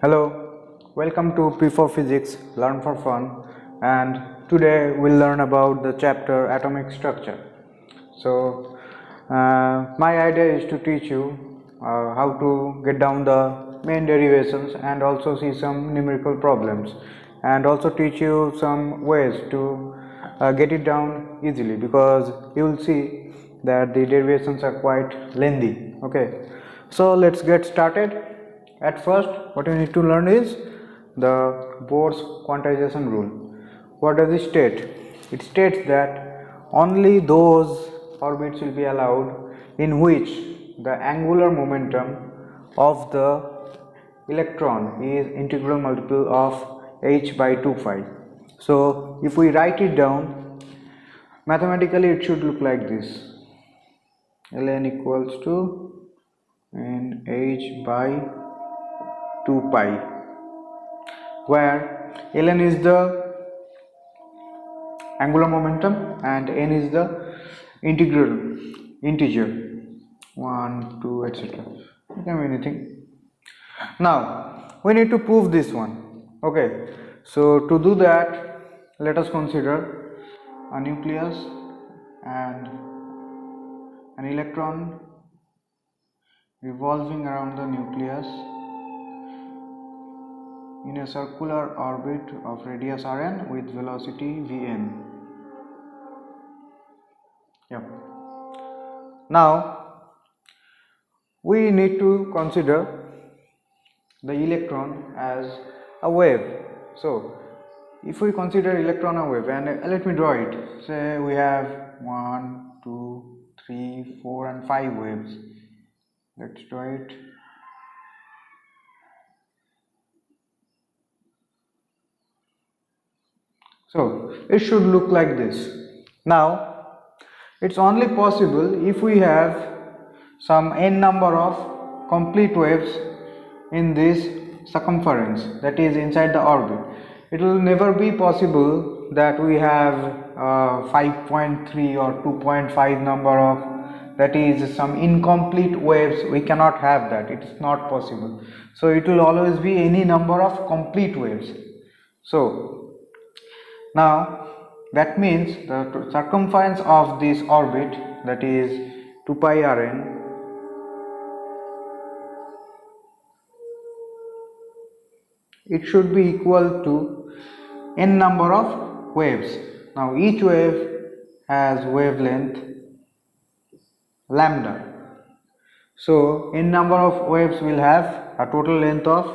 Hello, welcome to P for Physics Learn for Fun, and today we'll learn about the chapter Atomic Structure. So my idea is to teach you how to get down the main derivations and also see some numerical problems, and also teach you some ways to get it down easily, because you will see that the derivations are quite lengthy. Okay, so let's get started. At first, what you need to learn is the Bohr's quantization rule. What does it state? It states that only those orbits will be allowed in which the angular momentum of the electron is integral multiple of h by 2 pi. So if we write it down mathematically, it should look like this: ln equals to nh by 2 pi, where ln is the angular momentum and n is the integer 1, 2, etc. It can be anything. Now we need to prove this one. Okay, so to do that, let us consider a nucleus and an electron revolving around the nucleus in a circular orbit of radius Rn with velocity Vn. Yep. Now we need to consider the electron as a wave. So if we consider electron a wave, and let me draw it. Say we have 1, 2, 3, 4 and 5 waves. Let's draw it. So it should look like this. Now it's only possible if we have some n number of complete waves in this circumference, that is inside the orbit. It will never be possible that we have 5.3 or 2.5 number of, that is some incomplete waves. We cannot have that. It is not possible. So it will always be any number of complete waves. So now that means the circumference of this orbit, that is 2 pi Rn, it should be equal to n number of waves. Now each wave has wavelength lambda. So n number of waves will have a total length of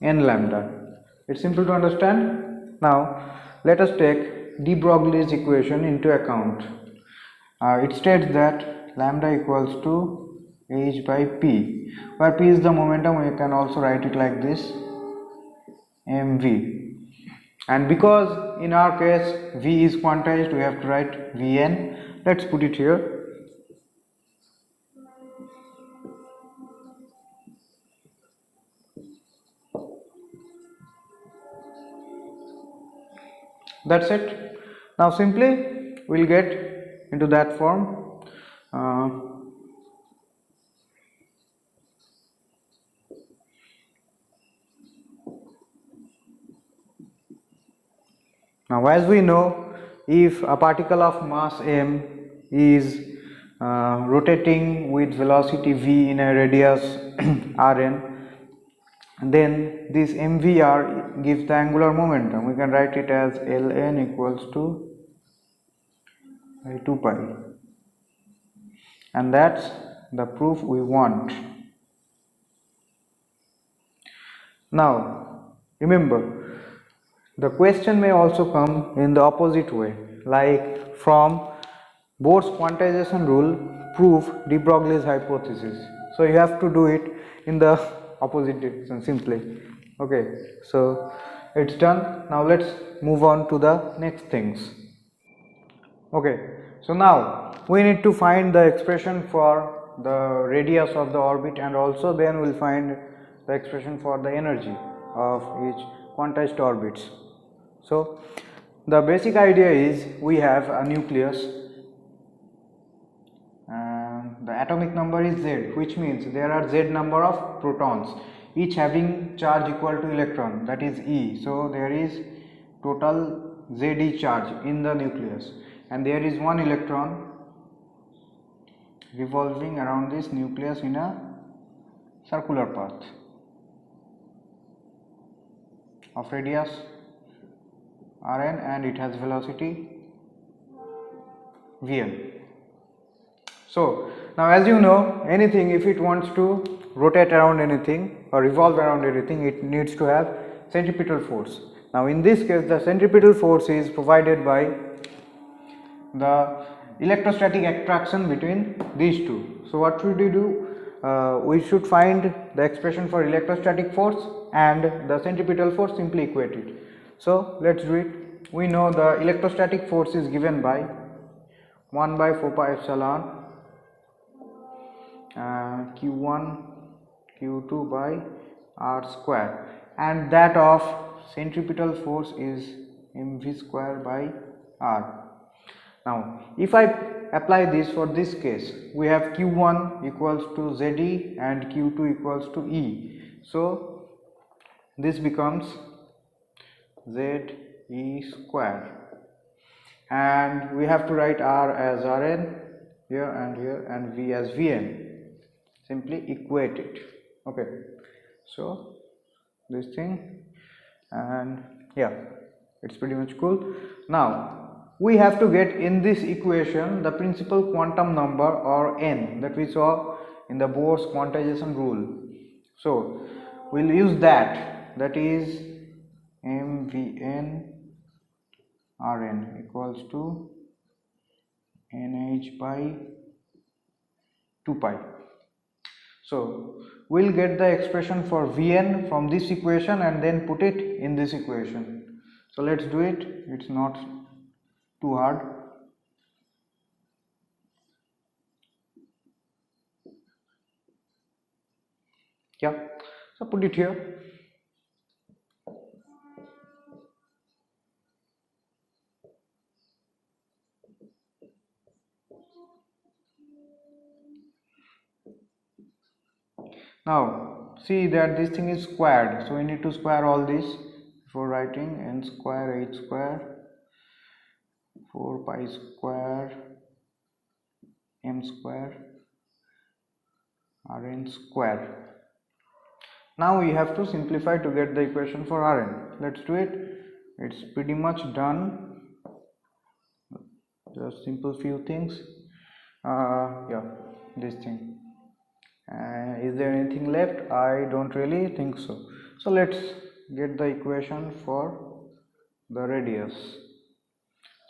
n lambda. It's simple to understand. Now let us take de Broglie's equation into account. It states that lambda equals to h by p, where p is the momentum. We can also write it like this, mv, and because in our case v is quantized, we have to write vn. Let's put it here. That's it. Now simply we'll get into that form. Now as we know, if a particle of mass m is rotating with velocity v in a radius Rn, then this mvr gives the angular momentum. We can write it as ln equals to 2 pi, and that's the proof we want. Now remember, the question may also come in the opposite way, like from Bohr's quantization rule, prove de Broglie's hypothesis. So you have to do it in the opposite direction simply. Okay, so it's done. Now let's move on to the next things. Okay, so now we need to find the expression for the radius of the orbit, and also then we'll find the expression for the energy of each quantized orbits. So the basic idea is we have a nucleus and the atomic number is Z, which means there are Z number of protons each having charge equal to electron, that is E. So there is total Ze charge in the nucleus, and there is one electron revolving around this nucleus in a circular path of radius Rn, and it has velocity Vn. So now, as you know, anything, if it wants to rotate around anything or revolve around anything, it needs to have centripetal force. Now in this case, the centripetal force is provided by the electrostatic attraction between these two. So what should we do? We should find the expression for electrostatic force and the centripetal force, simply equate it. So let's do it. We know the electrostatic force is given by 1 by 4 pi epsilon q1 q2 by r square, and that of centripetal force is mv square by r. Now if I apply this for this case, we have q1 equals to Ze and q2 equals to E. So this becomes Ze square, and we have to write R as Rn here and V as Vn. Simply equate it. Okay, so this thing, and yeah, it's pretty much cool. Now we have to get in this equation the principal quantum number, or n, that we saw in the Bohr's quantization rule. So we'll use that, that is mvn Rn equals to nh by 2 pi. So we'll get the expression for Vn from this equation and then put it in this equation. So let's do it. It's not too hard. Yeah, so put it here. Now see that this thing is squared, so we need to square all this before writing. N square, h square, 4 pi square, m square, Rn square. Now we have to simplify to get the equation for Rn. Let's do it. It's pretty much done. Just simple few things. Yeah, this thing. Is there anything left? I don't really think so. So let's get the equation for the radius.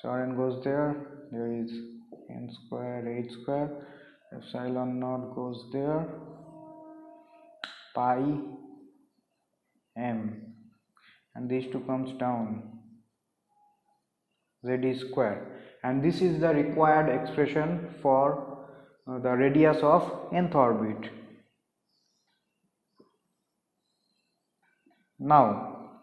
So Rn goes there. There is n square, h square, epsilon naught goes there, pi m, and these two comes down, Z square, and this is the required expression for the radius of nth orbit. Now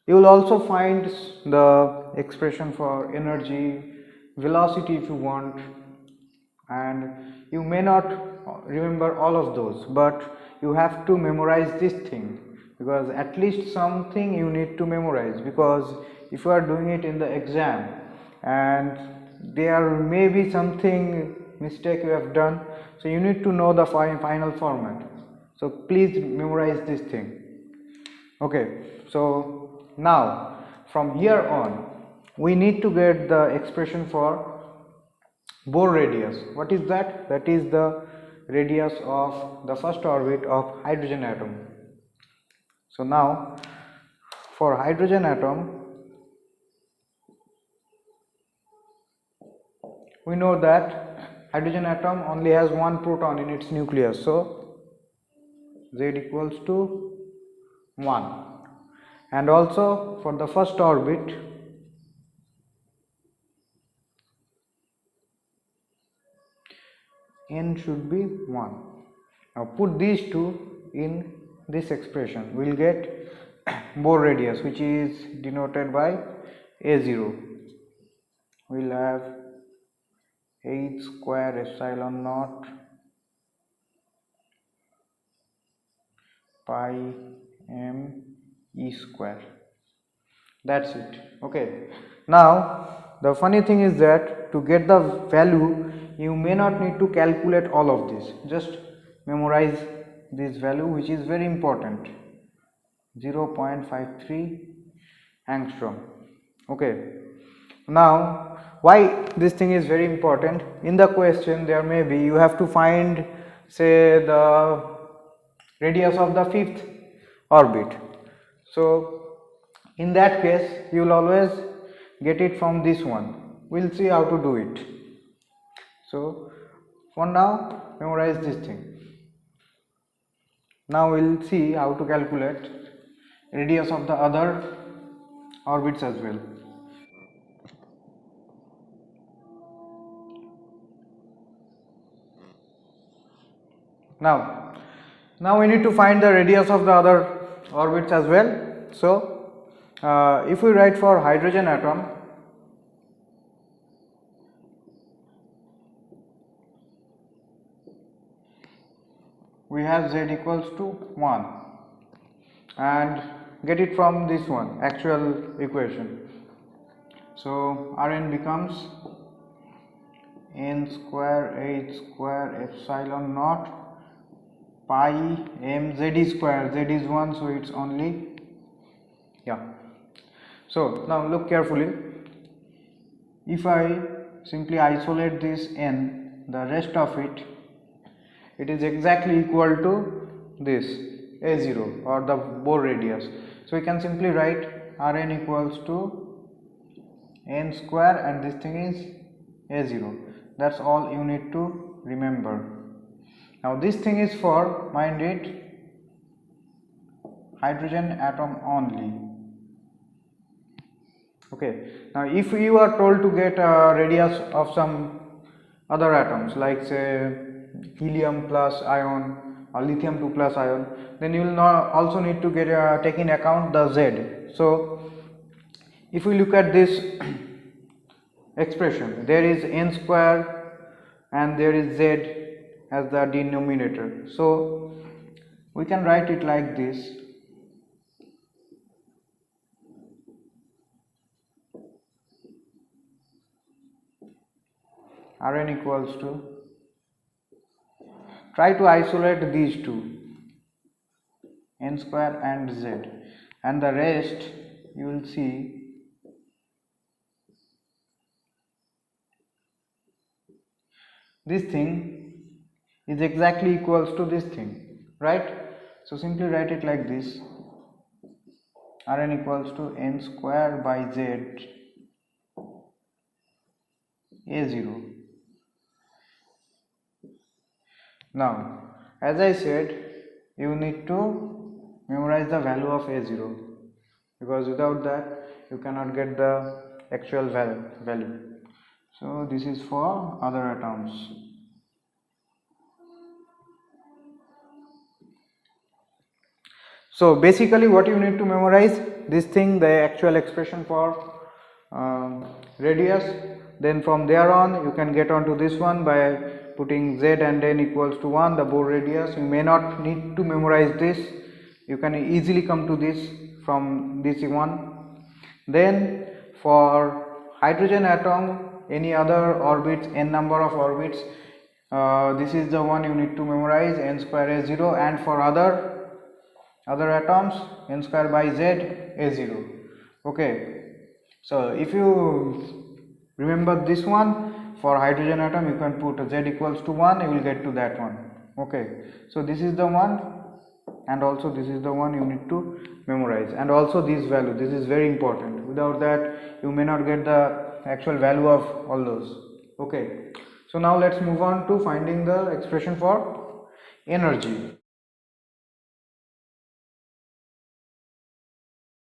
you will also find the expression for energy, velocity if you want, and you may not remember all of those, but you have to memorize this thing, because at least something you need to memorize, because if you are doing it in the exam and there may be something mistake you have done, so you need to know the final format. So please memorize this thing. Okay, so now from here on we need to get the expression for Bohr radius. What is that? That is the radius of the first orbit of hydrogen atom. So now for hydrogen atom, we know that hydrogen atom only has one proton in its nucleus, so Z equals to 1, and also for the first orbit n should be 1. Now put these two in this expression, we will get Bohr radius, which is denoted by A0. We will have h square epsilon naught pi m e square. That's it. Okay, now the funny thing is that to get the value you may not need to calculate all of this, just memorize this value, which is very important, 0.53 angstrom. Okay, now why this thing is very important? In the question there may be you have to find, say, the radius of the fifth orbit. So in that case you will always get it from this one. We'll see how to do it. So for now memorize this thing. Now we'll see how to calculate radius of the other orbits as well. Now we need to find the radius of the other orbits as well. So if we write for hydrogen atom, we have z equals to 1 and get it from this one actual equation. So Rn becomes n square h square epsilon naught pi m z square. Z is 1, so it's only, yeah. So now look carefully. If I simply isolate this n, the rest of it is exactly equal to this a0 or the Bohr radius. So we can simply write Rn equals to n square and this thing is a0. That's all you need to remember. Now this thing is for, mind it, hydrogen atom only. Okay, now if you are told to get a radius of some other atoms like say helium plus ion or lithium 2 plus ion, then you will not also need to get take in account the z. So if we look at this expression, there is n square and there is z as the denominator. So we can write it like this: Rn equals to, try to isolate these two, n square and z, and the rest you will see this thing is exactly equals to this thing, right? So simply write it like this: Rn equals to n square by z a0. Now as I said, you need to memorize the value of a0, because without that you cannot get the actual value. So this is for other atoms. So basically what you need to memorize, this thing, the actual expression for radius, then from there on you can get onto this one by putting z and n equals to 1, the Bohr radius. You may not need to memorize this, you can easily come to this from this one. Then for hydrogen atom, any other orbits, n number of orbits, this is the one you need to memorize, n square a0, and for other atoms, n square by z a0. Okay, so if you remember this one, for hydrogen atom you can put z equals to 1, you will get to that one. Okay, so this is the one, and also this is the one you need to memorize, and also this value, this is very important. Without that you may not get the actual value of all those. Okay, so now let's move on to finding the expression for energy.